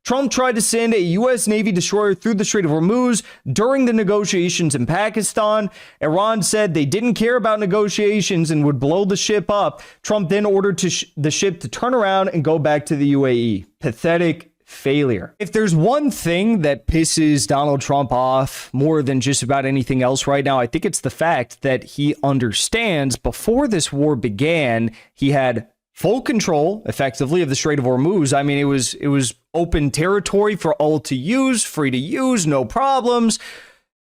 Trump tried to send a U.S. Navy destroyer through the Strait of Hormuz during the negotiations in Pakistan. Iran said they didn't care about negotiations and would blow the ship up. Trump then ordered the ship to turn around and go back to the UAE. Pathetic failure. If there's one thing that pisses Donald Trump off more than just about anything else right now, I think it's the fact that he understands before this war began, he had full control, effectively, of the Strait of Hormuz. I mean, it was open territory for all to use, free to use, no problems.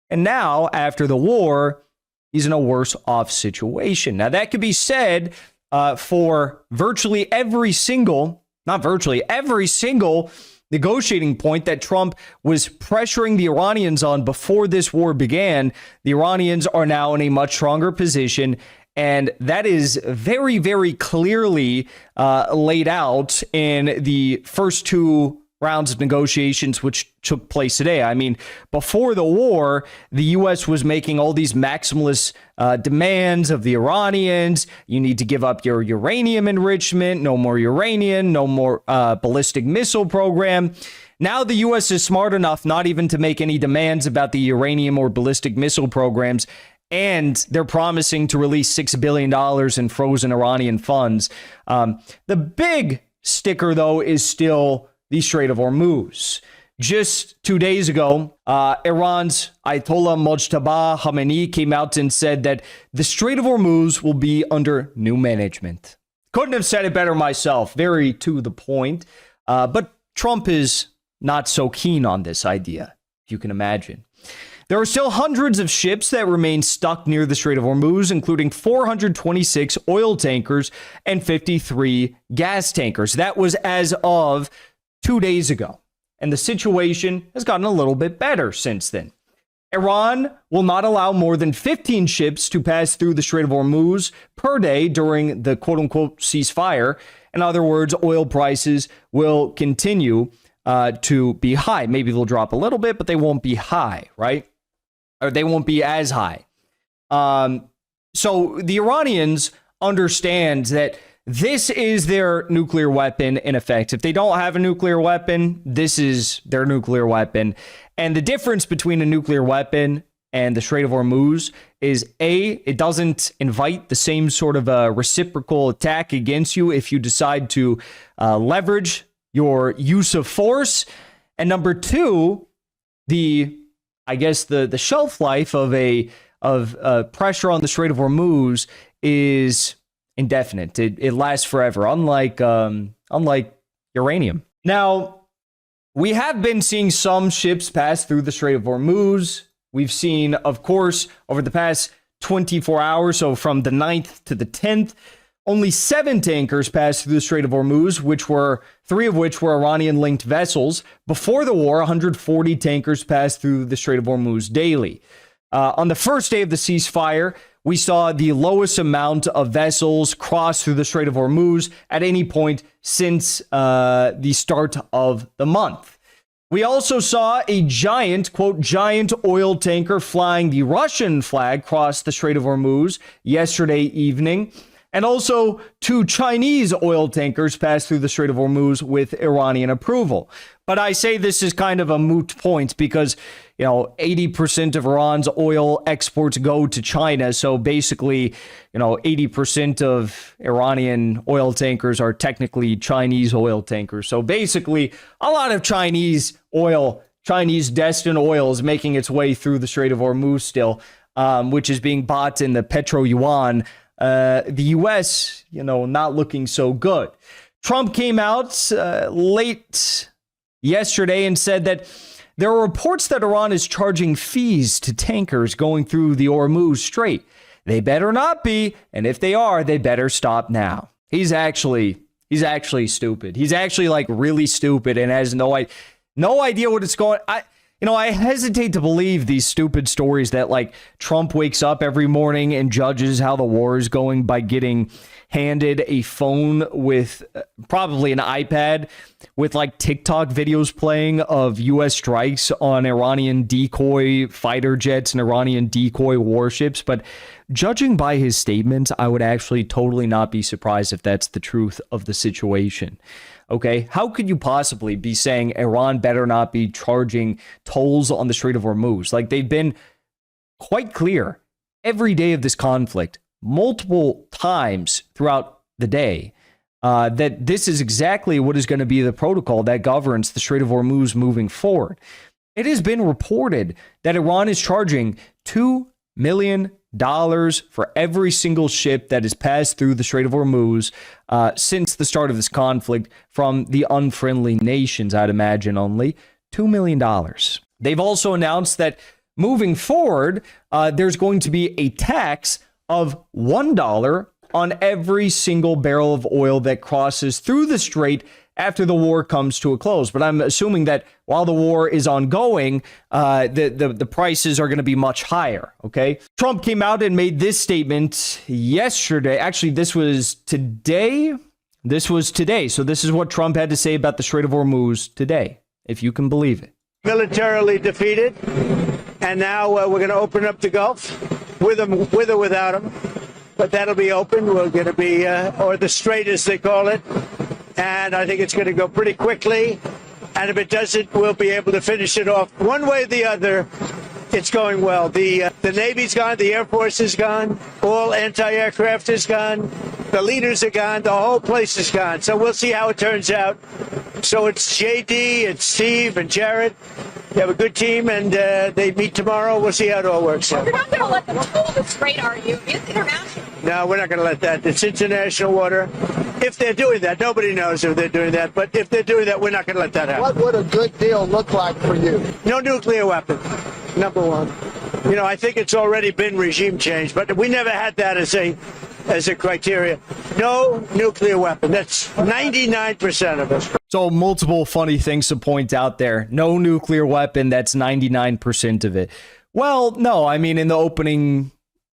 And now, after the war, he's in a worse off situation. Now, that could be said for virtually every single negotiating point that Trump was pressuring the Iranians on before this war began. The Iranians are now in a much stronger position. And that is very, very clearly laid out in the first two rounds of negotiations, which took place today. I mean, before the war, the U.S. was making all these maximalist demands of the Iranians. You need to give up your uranium enrichment, no more uranium, no more ballistic missile program. Now the U.S. is smart enough not even to make any demands about the uranium or ballistic missile programs. And they're promising to release $6 billion in frozen Iranian funds. The big sticker, though, is still the Strait of Hormuz. Just 2 days ago, Iran's Ayatollah Mojtaba Khamenei came out and said that the Strait of Hormuz will be under new management. Couldn't have said it better myself. Very to the point. But Trump is not so keen on this idea, if you can imagine. There are still hundreds of ships that remain stuck near the Strait of Hormuz, including 426 oil tankers and 53 gas tankers. That was as of 2 days ago. And the situation has gotten a little bit better since then. Iran will not allow more than 15 ships to pass through the Strait of Hormuz per day during the quote-unquote ceasefire. In other words, oil prices will continue to be high. Maybe they'll drop a little bit, but they won't be high, right? Or they won't be as high. So the Iranians understand that this is their nuclear weapon in effect. If they don't have a nuclear weapon, this is their nuclear weapon. And the difference between a nuclear weapon and the Strait of Hormuz is it doesn't invite the same sort of a reciprocal attack against you if you decide to leverage your use of force. And number two, the shelf life of pressure on the Strait of Hormuz is indefinite. It lasts forever, unlike uranium. Now, we have been seeing some ships pass through the Strait of Hormuz. We've seen, of course, over the past 24 hours, so from the 9th to the 10th, only 7 tankers passed through the Strait of Hormuz, 3 of which were Iranian-linked vessels. Before the war, 140 tankers passed through the Strait of Hormuz daily. On the first day of the ceasefire, we saw the lowest amount of vessels cross through the Strait of Hormuz at any point since the start of the month. We also saw a giant, quote, giant oil tanker flying the Russian flag cross the Strait of Hormuz yesterday evening. And also 2 Chinese oil tankers passed through the Strait of Hormuz with Iranian approval. But I say this is kind of a moot point because, 80% of Iran's oil exports go to China. So basically, 80% of Iranian oil tankers are technically Chinese oil tankers. So basically, a lot of Chinese destined oil is making its way through the Strait of Hormuz still, which is being bought in the petro yuan. The U.S., not looking so good. Trump came out late yesterday and said that there are reports that Iran is charging fees to tankers going through the Hormuz Strait. They better not be, and if they are, they better stop now. He's actually stupid. He's actually really stupid and has no idea what it's going. I hesitate to believe these stupid stories that Trump wakes up every morning and judges how the war is going by getting handed a phone with probably an iPad with TikTok videos playing of U.S. strikes on Iranian decoy fighter jets and Iranian decoy warships. But judging by his statements, I would actually totally not be surprised if that's the truth of the situation. Okay, how could you possibly be saying Iran better not be charging tolls on the Strait of Hormuz? Like, they've been quite clear every day of this conflict, multiple times throughout the day, that this is exactly what is going to be the protocol that governs the Strait of Hormuz moving forward. It has been reported that Iran is charging $2 million for every single ship that has passed through the Strait of Hormuz since the start of this conflict from the unfriendly nations, I'd imagine only. $2 million. They've also announced that moving forward, there's going to be a tax of $1 on every single barrel of oil that crosses through the strait after the war comes to a close. But I'm assuming that while the war is ongoing, the prices are going to be much higher, okay? Trump came out and made this statement yesterday. Actually, this was today. So this is what Trump had to say about the Strait of Hormuz today, if you can believe it. Militarily defeated, and now we're going to open up the Gulf with or without them. But that'll be open. We're going to be, or the Strait as they call it. And I think it's going to go pretty quickly. And if it doesn't, we'll be able to finish it off one way or the other. It's going well. The Navy's gone. The Air Force is gone. All anti-aircraft is gone. The leaders are gone. The whole place is gone. So we'll see how it turns out. So it's JD and Steve and Jared. They have a good team, and they meet tomorrow. We'll see how it all works out. You're not going to let them toll the Strait, are you? It's international. No, we're not going to let that. It's international water. If they're doing that, nobody knows if they're doing that. But if they're doing that, we're not going to let that happen. What would a good deal look like for you? No nuclear weapon, number one. You know, I think it's already been regime change, but we never had that as a criteria. No nuclear weapon. That's 99% of us. So multiple funny things to point out there. No nuclear weapon. That's 99% of it. Well, no, I mean, in the opening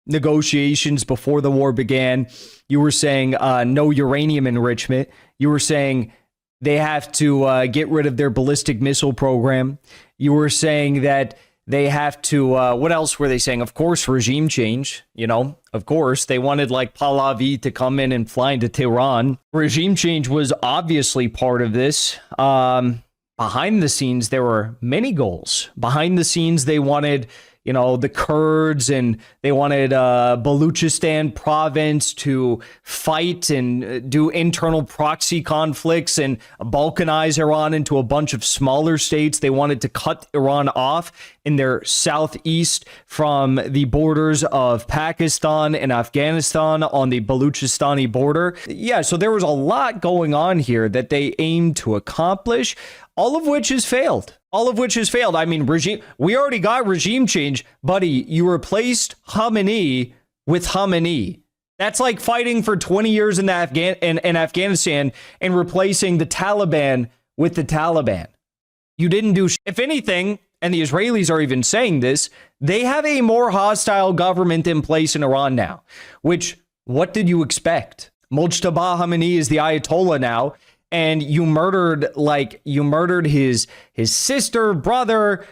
negotiations before the war began, you were saying no uranium enrichment. You were saying they have to get rid of their ballistic missile program. You were saying that they have to, what else were they saying? Of course, regime change, you know, of course. They wanted like Pahlavi to come in and fly into Tehran. Regime change was obviously part of this. Behind the scenes, there were many goals. Behind the scenes, they wanted, you know, the Kurds, and they wanted Baluchistan province to fight and do internal proxy conflicts and balkanize Iran into a bunch of smaller states. They wanted to cut Iran off in their southeast from the borders of Pakistan and Afghanistan on the Baluchistani border. Yeah, so there was a lot going on here that they aimed to accomplish, all of which has failed. I mean, we already got regime change, buddy. You replaced Khamenei with Khamenei. That's like fighting for 20 years in Afghanistan and replacing the Taliban with the Taliban. You didn't do if anything, and the Israelis are even saying this, they have a more hostile government in place in Iran now, which, what did you expect? Mojtaba Khamenei is the Ayatollah now. And you murdered his sister, brother,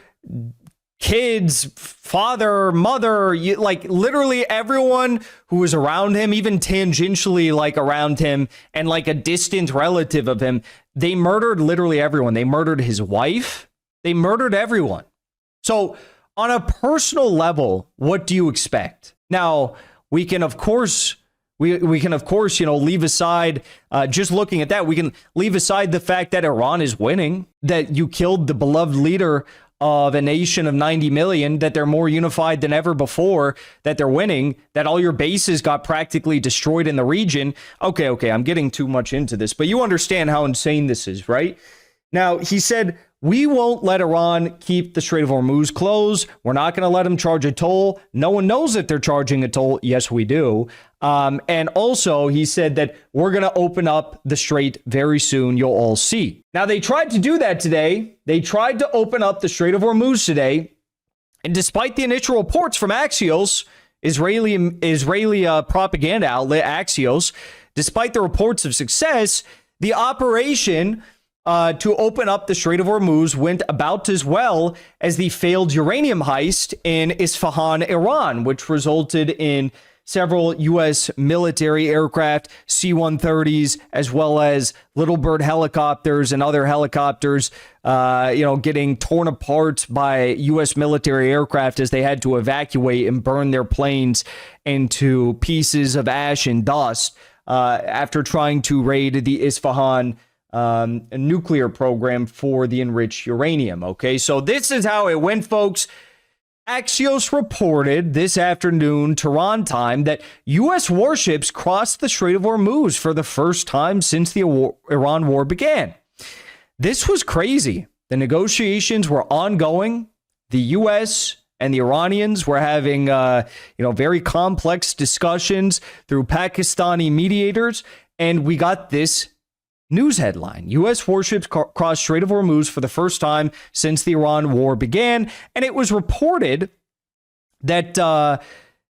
kids, father, mother, literally everyone who was around him, even tangentially like around him and like a distant relative of him. They murdered literally everyone. They murdered his wife. They murdered everyone. So on a personal level, what do you expect? Now, we can, of course, leave aside, just looking at that, we can leave aside the fact that Iran is winning, that you killed the beloved leader of a nation of 90 million, that they're more unified than ever before, that they're winning, that all your bases got practically destroyed in the region. Okay, I'm getting too much into this, but you understand how insane this is, right? Now, he said, we won't let Iran keep the Strait of Hormuz closed. We're not going to let them charge a toll. No one knows that they're charging a toll. Yes, we do. And also, he said that we're going to open up the Strait very soon. You'll all see. Now, they tried to do that today. They tried to open up the Strait of Hormuz today. And despite the initial reports from Axios, Israeli propaganda outlet Axios, despite the reports of success, the operation to open up the Strait of Hormuz went about as well as the failed uranium heist in Isfahan, Iran, which resulted in several U.S. military aircraft, C-130s, as well as Little Bird helicopters and other helicopters, getting torn apart by U.S. military aircraft as they had to evacuate and burn their planes into pieces of ash and dust after trying to raid the Isfahan nuclear program for the enriched uranium. Okay, so this is how it went, folks. Axios reported this afternoon, Tehran time, that U.S. warships crossed the Strait of Hormuz for the first time since the Iran war began. This was crazy. The negotiations were ongoing. The U.S. and the Iranians were having, very complex discussions through Pakistani mediators, and we got this news headline: U.S. warships crossed Strait of Hormuz for the first time since the Iran war began. And it was reported that,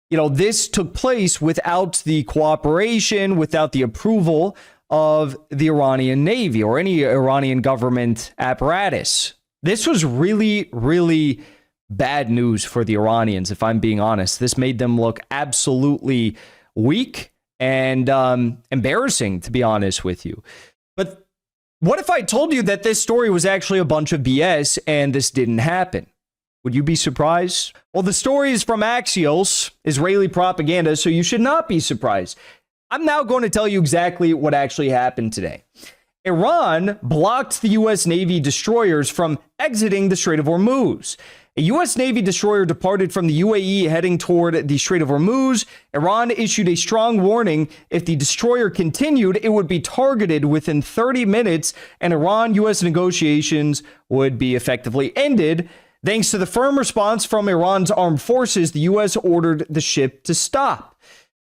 this took place without the cooperation, without the approval of the Iranian Navy or any Iranian government apparatus. This was really, really bad news for the Iranians, if I'm being honest. This made them look absolutely weak and embarrassing, to be honest with you. But what if I told you that this story was actually a bunch of BS and this didn't happen? Would you be surprised? Well, the story is from Axios, Israeli propaganda, so you should not be surprised. I'm now going to tell you exactly what actually happened today. Iran blocked the U.S. Navy destroyers from exiting the Strait of Hormuz. A U.S. Navy destroyer departed from the UAE heading toward the Strait of Hormuz. Iran issued a strong warning: if the destroyer continued, it would be targeted within 30 minutes, and Iran-U.S. negotiations would be effectively ended. Thanks to the firm response from Iran's armed forces, the U.S. ordered the ship to stop.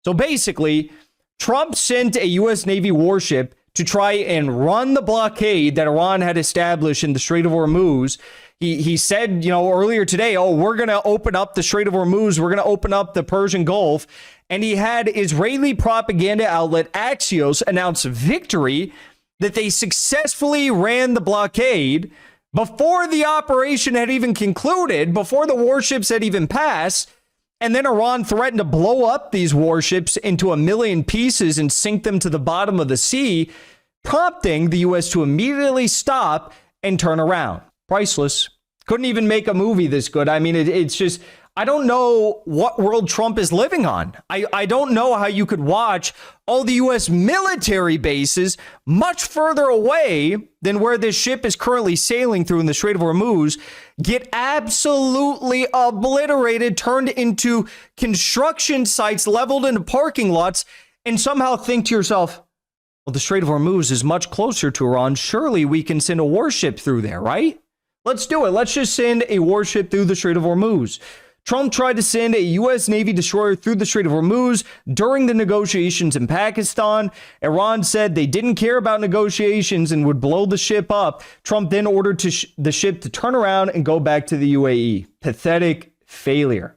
So basically, Trump sent a U.S. Navy warship to try and run the blockade that Iran had established in the Strait of Hormuz. He said, earlier today, we're going to open up the Strait of Hormuz. We're going to open up the Persian Gulf. And he had Israeli propaganda outlet Axios announce victory, that they successfully ran the blockade before the operation had even concluded, before the warships had even passed. And then Iran threatened to blow up these warships into a million pieces and sink them to the bottom of the sea, prompting the U.S. to immediately stop and turn around. Priceless. Couldn't even make a movie this good. I mean, it's just, I don't know what world Trump is living on. I don't know how you could watch all the U.S. military bases much further away than where this ship is currently sailing through in the Strait of Hormuz get absolutely obliterated, turned into construction sites, leveled into parking lots, and somehow think to yourself, well, the Strait of Hormuz is much closer to Iran. Surely we can send a warship through there, right? Let's do it. Let's just send a warship through the Strait of Hormuz. Trump tried to send a U.S. Navy destroyer through the Strait of Hormuz during the negotiations in Pakistan. Iran said they didn't care about negotiations and would blow the ship up. Trump then ordered the ship to turn around and go back to the UAE. Pathetic failure.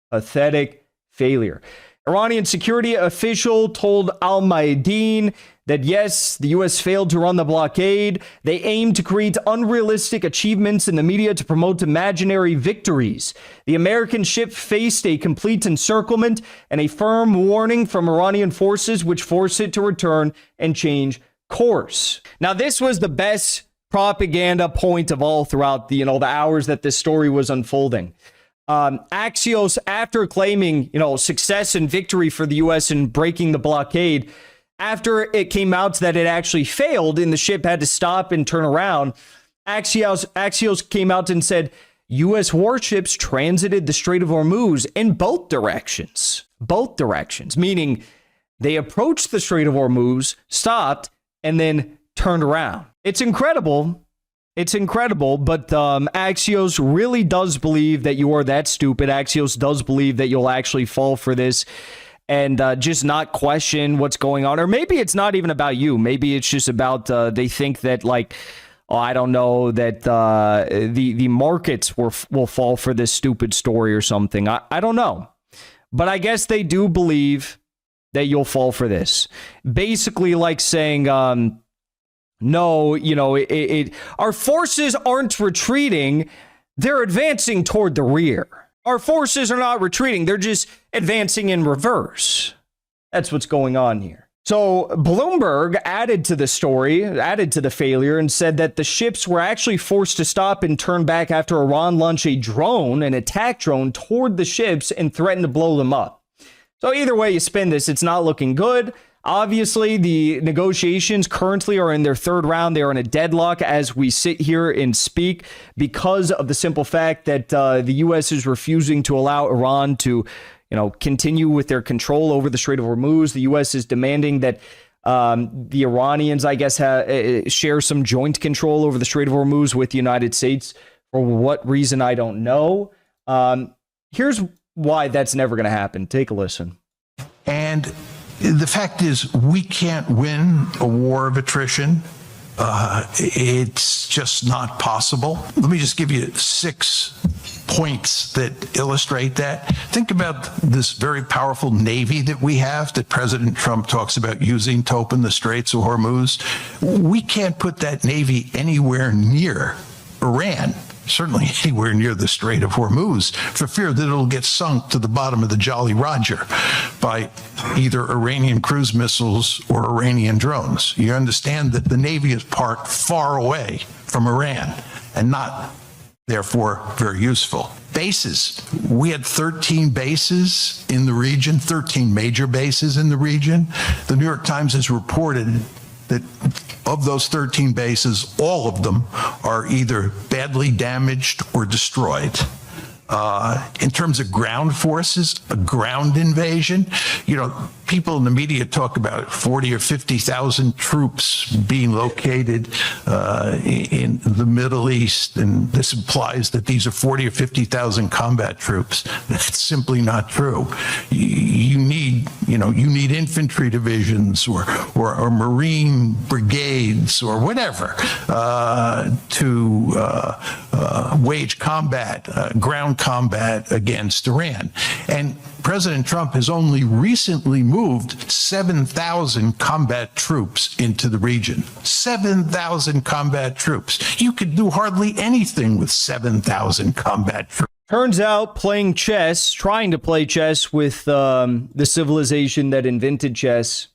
Pathetic failure. Iranian security official told Al Mayadeen that yes, the U.S. failed to run the blockade. They aimed to create unrealistic achievements in the media to promote imaginary victories. The American ship faced a complete encirclement and a firm warning from Iranian forces, which forced it to return and change course. Now, this was the best propaganda point of all throughout the hours that this story was unfolding. Axios, after claiming, success and victory for the U.S. in breaking the blockade, after it came out that it actually failed and the ship had to stop and turn around, Axios came out and said U.S. warships transited the Strait of Hormuz in both directions. Both directions, meaning they approached the Strait of Hormuz, stopped, and then turned around. It's incredible. It's incredible, but Axios really does believe that you are that stupid. Axios does believe that you'll actually fall for this and just not question what's going on. Or maybe it's not even about you. Maybe it's just about they think that, I don't know, that the markets will fall for this stupid story or something. I don't know. But I guess they do believe that you'll fall for this. Basically like saying, no, our forces aren't retreating. They're advancing toward the rear. Our forces are not retreating. They're just advancing in reverse. That's what's going on here. So Bloomberg added to the story, added to the failure, and said that the ships were actually forced to stop and turn back after Iran launched a drone, an attack drone, toward the ships and threatened to blow them up. So either way you spin this, it's not looking good. Obviously, the negotiations currently are in their third round. They are in a deadlock as we sit here and speak because of the simple fact that the U.S. is refusing to allow Iran to, continue with their control over the Strait of Hormuz. The U.S. is demanding that the Iranians, I guess, share some joint control over the Strait of Hormuz with the United States. For what reason, I don't know. Here's why that's never going to happen. Take a listen. And the fact is, we can't win a war of attrition. It's just not possible. Let me just give you 6 points that illustrate that. Think about this very powerful Navy that we have that President Trump talks about using to open the Straits of Hormuz. We can't put that Navy anywhere near Iran, certainly anywhere near the Strait of Hormuz, for fear that it'll get sunk to the bottom of the Jolly Roger by either Iranian cruise missiles or Iranian drones. You understand that the Navy is parked far away from Iran and not, therefore, very useful. Bases. We had 13 bases in the region, 13 major bases in the region. The New York Times has reported that of those 13 bases, all of them are either badly damaged or destroyed. In terms of ground forces, a ground invasion, people in the media talk about 40 or 50,000 troops being located in the Middle East, and this implies that these are 40 or 50,000 combat troops. That's simply not true. You need infantry divisions or Marine brigades or whatever to wage combat, ground combat against Iran. And President Trump has only recently moved 7,000 combat troops into the region. 7,000 combat troops. You could do hardly anything with 7,000 combat troops. Turns out trying to play chess with the civilization that invented chess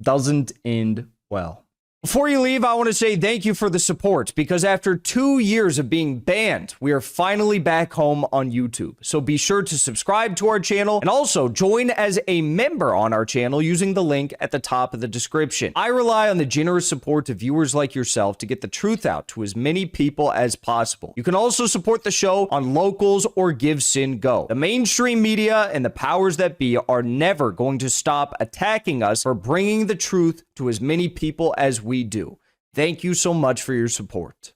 doesn't end well. Before you leave, I want to say thank you for the support, because after 2 years of being banned, we are finally back home on YouTube. So be sure to subscribe to our channel and also join as a member on our channel using the link at the top of the description. I rely on the generous support of viewers like yourself to get the truth out to as many people as possible. You can also support the show on Locals or Give Sin Go. The mainstream media and the powers that be are never going to stop attacking us for bringing the truth to as many people as we do. Thank you so much for your support.